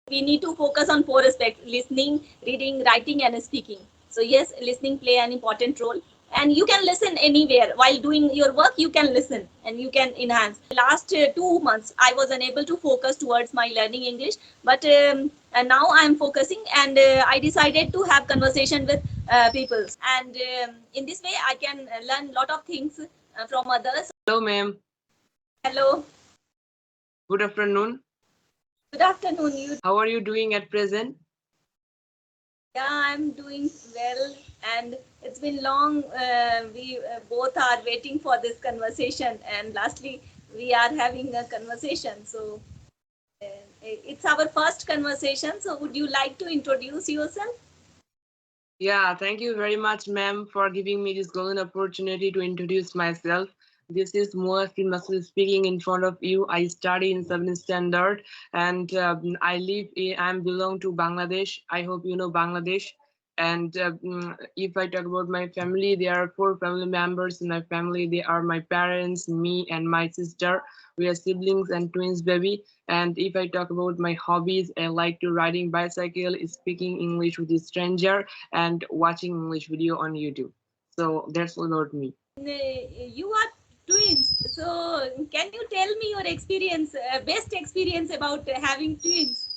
We need to focus on four aspects: listening, reading, writing, and speaking. So yes, listening play an important role. And you can listen anywhere while doing your work. You can listen and you can enhance. Last 2 months, I was unable to focus towards my learning English, but and now I'm focusing, and I decided to have conversation with people. And in this way, I can learn a lot of things from others. Hello, ma'am. Hello. Good afternoon. Good afternoon. You. How are you doing at present? Yeah, I'm doing well, and it's been long. We both are waiting for this conversation, and lastly, we are having a conversation. So it's our first conversation. So would you like to introduce yourself? Yeah, thank you very much, ma'am, for giving me this golden opportunity to introduce myself. This is Muaffin Masood speaking in front of you. I study in 7th standard, and I belong to Bangladesh. I hope you know Bangladesh. And if I talk about my family, there are four family members in my family. They are my parents, me, and my sister. We are siblings and twins, baby. And if I talk about my hobbies, I like to riding bicycle, speaking English with a stranger, and watching English video on YouTube. So that's all about me. You are twins. So can you tell me your experience, best experience about having twins?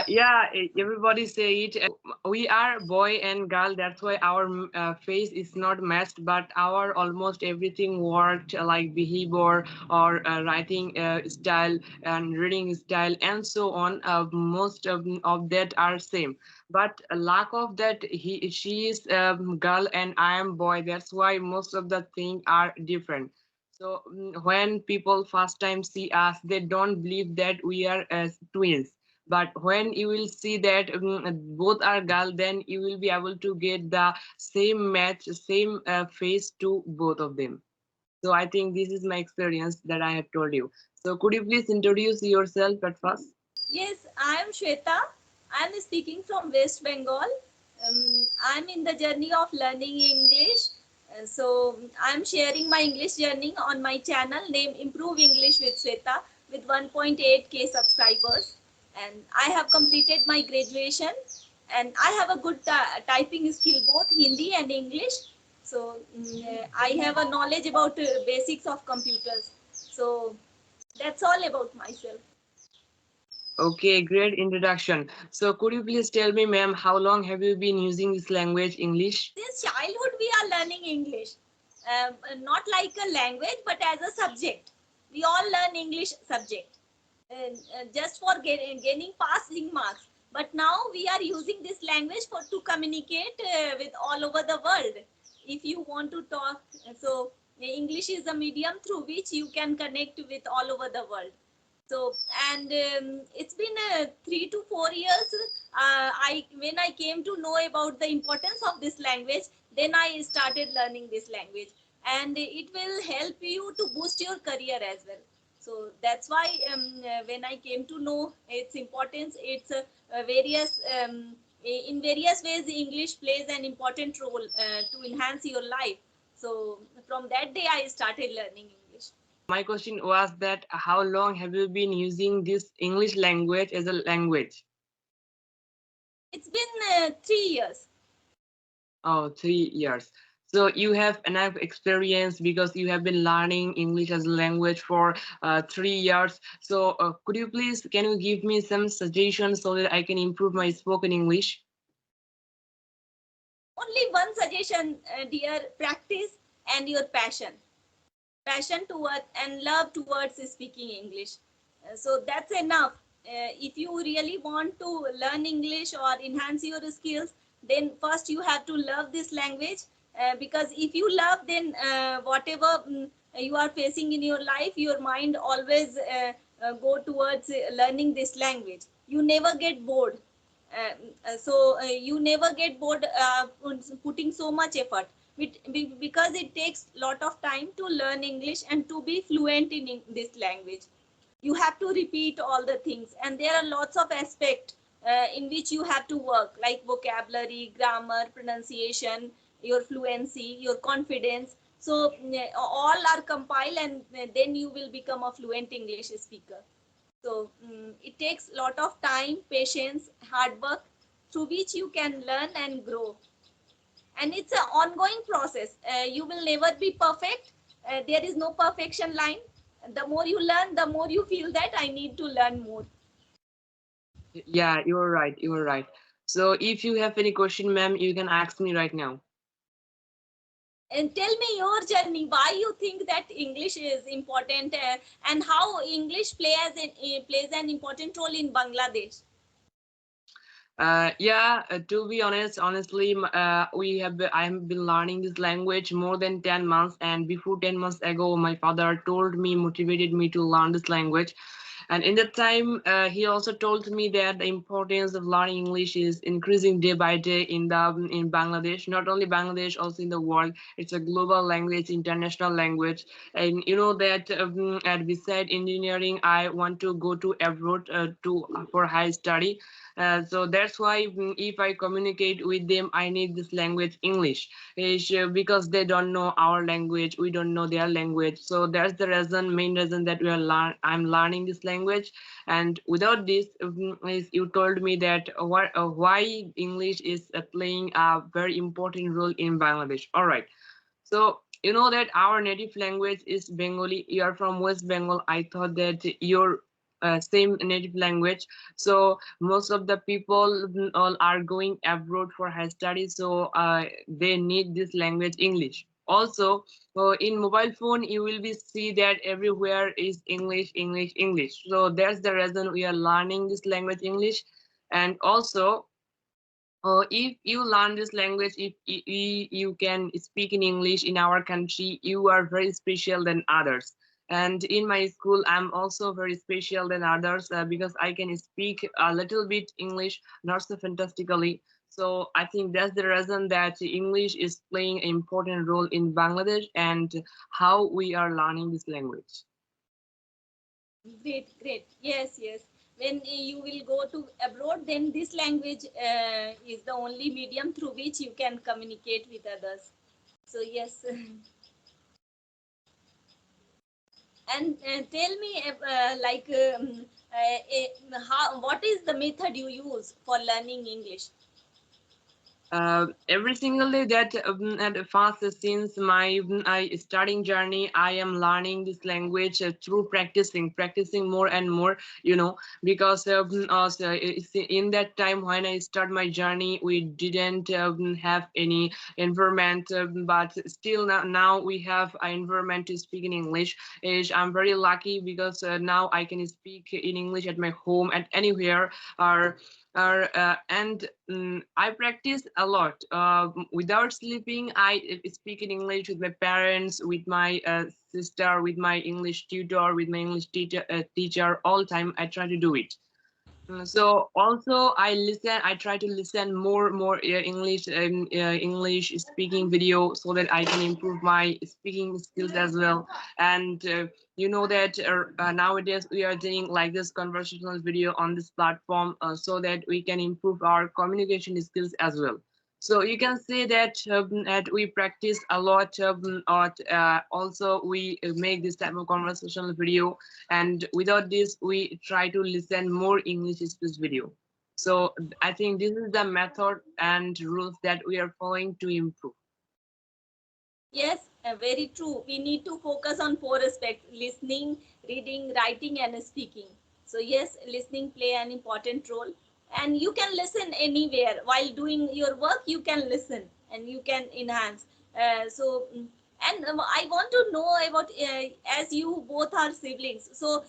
Yeah, everybody say it. We are boy and girl. That's why our face is not matched, but our almost everything worked, like behavior or writing style and reading style and so on. Most of that are same, but lack of that, she is girl and I am boy. That's why most of the thing are different. So when people first time see us, they don't believe that we are twins, but when you will see that both are girl, then you will be able to get the same match, same face to both of them. So I think this is my experience that I have told you. So could you please introduce yourself at first? Yes, I am Shweta. I am speaking from West Bengal. I am in the journey of learning English. So I am sharing my English journey on my channel named Improve English with Shweta with 1.8k subscribers. And I have completed my graduation, and I have a good typing skill, both Hindi and English. So I have a knowledge about basics of computers. So that's all about myself. Okay, great introduction. So could you please tell me, ma'am, how long have you been using this language, English? Since childhood we are learning English, not like a language but as a subject. We all learn English subject, just for gaining passing marks. But now we are using this language for to communicate with all over the world. If you want to talk, so English is the medium through which you can connect with all over the world. So, and it's been 3 to 4 years. I when I came to know about the importance of this language, then I started learning this language, and it will help you to boost your career as well. So that's why when I came to know its importance, it's various in various ways English plays an important role to enhance your life. So from that day I started learning English. My question was that how long have you been using this English language as a language? It's been 3 years. Oh, 3 years. So you have enough experience because you have been learning English as a language for 3 years. So could you please, can you give me some suggestions so that I can improve my spoken English? Only one suggestion, dear: practice and your passion towards and love towards speaking English. So that's enough. If you really want to learn English or enhance your skills, then first you have to love this language, because if you love, then whatever you are facing in your life, your mind always go towards learning this language. You never get bored. You never get bored putting so much effort, because it takes lot of time to learn English and to be fluent in this language. You have to repeat all the things, and there are lots of aspects in which you have to work, like vocabulary, grammar, pronunciation, your fluency, your confidence. So all are compiled, and then you will become a fluent English speaker. So it takes a lot of time, patience, hard work, through which you can learn and grow. And it's an ongoing process. You will never be perfect. There is no perfection line. The more you learn, the more you feel that I need to learn more. Yeah, you're right. You're right. So if you have any question, ma'am, you can ask me right now. And tell me your journey, why you think that English is important, and how English plays an important role in Bangladesh. Yeah, to be honest, honestly, I have been learning this language more than 10 months, and before 10 months ago, my father told me, motivated me to learn this language. And in that time, he also told me that the importance of learning English is increasing day by day in Bangladesh. Not only Bangladesh, also in the world. It's a global language, international language. And you know that beside engineering, I want to go to abroad to for high study. So that's why if I communicate with them, I need this language English. Because they don't know our language, we don't know their language. So that's the main reason that I'm learning this language. And without this, you told me that why English is playing a very important role in Bangladesh. All right. So you know that our native language is Bengali. You are from West Bengal. I thought that your same native language. So most of the people all are going abroad for high studies. So they need this language English. Also, in mobile phone, you will be see that everywhere is English, English, English. So that's the reason we are learning this language English. And also, if you learn this language, if you can speak in English in our country, you are very special than others. And in my school, I'm also very special than others because I can speak a little bit English, not so fantastically. So I think that's the reason that English is playing an important role in Bangladesh and how we are learning this language. Great, great. Yes, yes. When you will go to abroad, then this language is the only medium through which you can communicate with others. So yes. And tell me, what is the method you use for learning English? Every single day that at first since my starting journey, I am learning this language through practicing more and more, you know, because in that time when I start my journey, we didn't have any environment, but still now we have an environment to speak in English. I'm very lucky because now I can speak in English at my home, at anywhere, or and I practice a lot. Without sleeping, I speak in English with my parents, with my sister, with my English tutor, with my English teacher. All time I try to do it. So also I try to listen more English English speaking video so that I can improve my speaking skills as well. And you know that nowadays we are doing like this conversational video on this platform so that we can improve our communication skills as well. So you can say that we practice a lot, also we make this type of conversational video, and without this we try to listen more English speech video. So I think this is the method and rules that we are following to improve. Yes, very true. We need to focus on four aspects: listening, reading, writing, and speaking. So yes, listening play an important role. And you can listen anywhere. While doing your work, you can listen and you can enhance. And I want to know about, as you both are siblings, so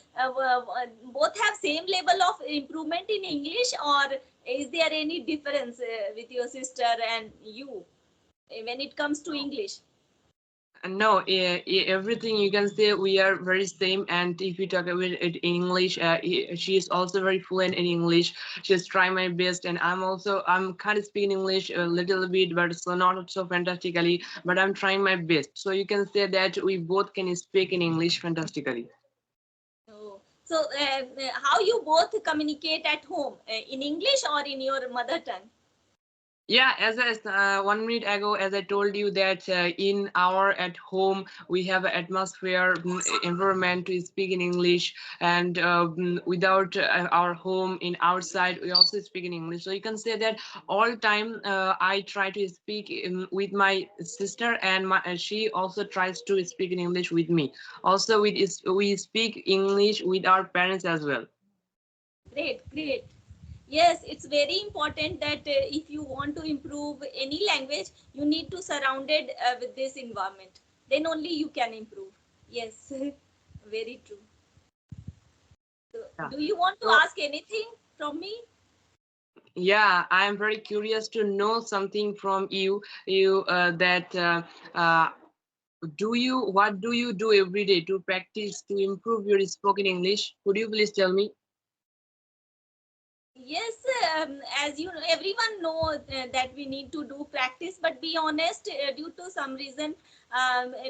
both have same level of improvement in English, or is there any difference with your sister and you when it comes to English? No, everything you can say we are very same. And if you talk about it in English, she is also very fluent in English. She's trying my best, and I'm kind of speaking English a little bit, but so not so fantastically. But I'm trying my best. So you can say that we both can speak in English fantastically. Oh, so how you both communicate at home, in English or in your mother tongue? Yeah, as I, 1 minute ago, as I told you that in our at home we have an atmosphere, environment to speak in English, and without our home in outside we also speak in English. So you can say that all time I try to speak with my sister, and she also tries to speak in English with me. Also, we speak English with our parents as well. Great, great. Yes, it's very important that if you want to improve any language, you need to surround it with this environment. Then only you can improve. Yes, very true. So, Yeah. do you want to So ask anything from me? yeah, I am very curious to know something from you. You that uh, what do you do every day to practice to improve your spoken English? Could you please tell me? Yes, as you know, everyone know that we need to do practice, but be honest, due to some reason,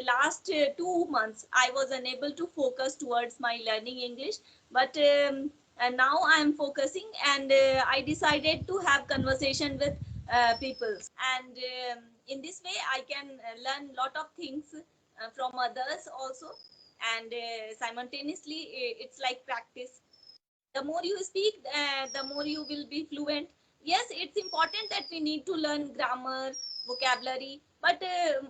last 2 months I was unable to focus towards my learning English. But and now I am focusing, and I decided to have conversation with people, and in this way I can learn lot of things from others also, and simultaneously it's like practice. The more you speak, the more you will be fluent. Yes, it's important that we need to learn grammar, vocabulary, but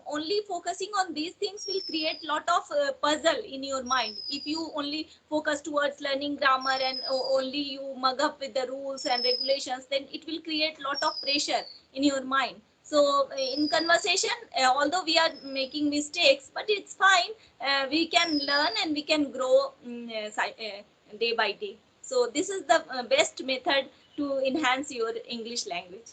only focusing on these things will create lot of puzzle in your mind. If you only focus towards learning grammar and only you mug up with the rules and regulations, then it will create lot of pressure in your mind. So in conversation, although we are making mistakes, but it's fine. We can learn and we can grow day by day. So this is the best method to enhance your English language.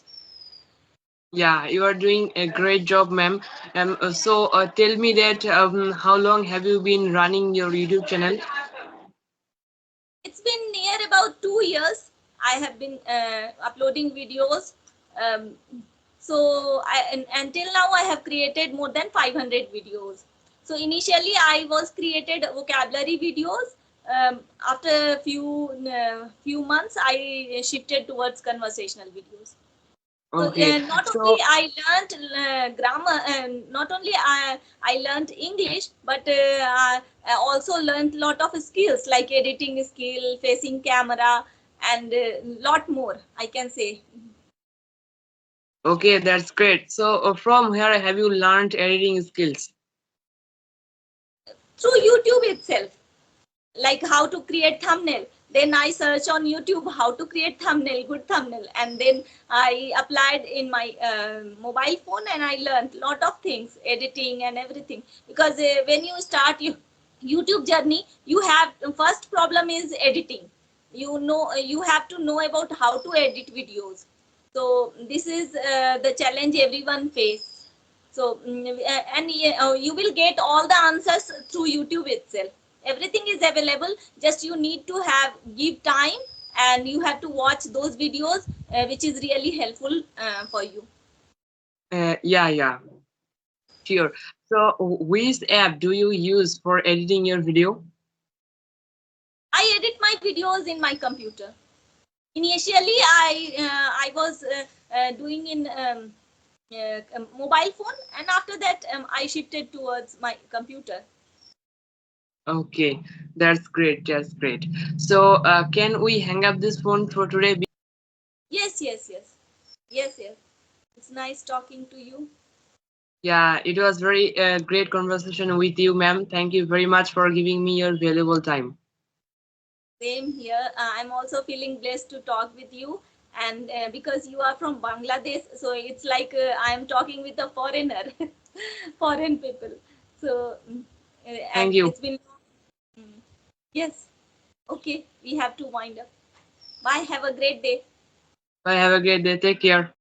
Yeah, you are doing a great job, ma'am. Tell me that how long have you been running your YouTube channel? It's been near about 2 years. I have been uploading videos. Um, until now, I have created more than 500 videos. So initially, I was created vocabulary videos. After a few months, I shifted towards conversational videos. So Okay, not only so I learned grammar, and not only I learned English, but I also learned lot of skills like editing skill, facing camera, and lot more. I can say okay, that's great. So from where have you learned editing skills? through YouTube itself, like how to create thumbnail. Then I search on YouTube how to create thumbnail, good thumbnail, and then I applied in my mobile phone, and I learned lot of things, editing and everything. Because when you start your YouTube journey, you have first problem is editing. You know, you have to know about how to edit videos. So this is the challenge everyone face. So and you will get all the answers through YouTube itself. Everything is available, just you need to have give time, and you have to watch those videos which is really helpful for you. Yeah, yeah, sure. So which app do you use for editing your video? I edit my videos in my computer. Initially I was doing in mobile phone, and after that I shifted towards my computer. Okay, that's great. That's great. So, can we hang up this phone for today? Yes, yes, yes, yes, yes. It's nice talking to you. Yeah, it was very great conversation with you, ma'am. Thank you very much for giving me your valuable time. Same here. I'm also feeling blessed to talk with you. And because you are from Bangladesh, so it's like I'm talking with a foreigner, foreign people. So, and Thank you. it's been, mm, yes. Okay, we have to wind up. Bye. Have a great day. Bye. Have a great day. Take care.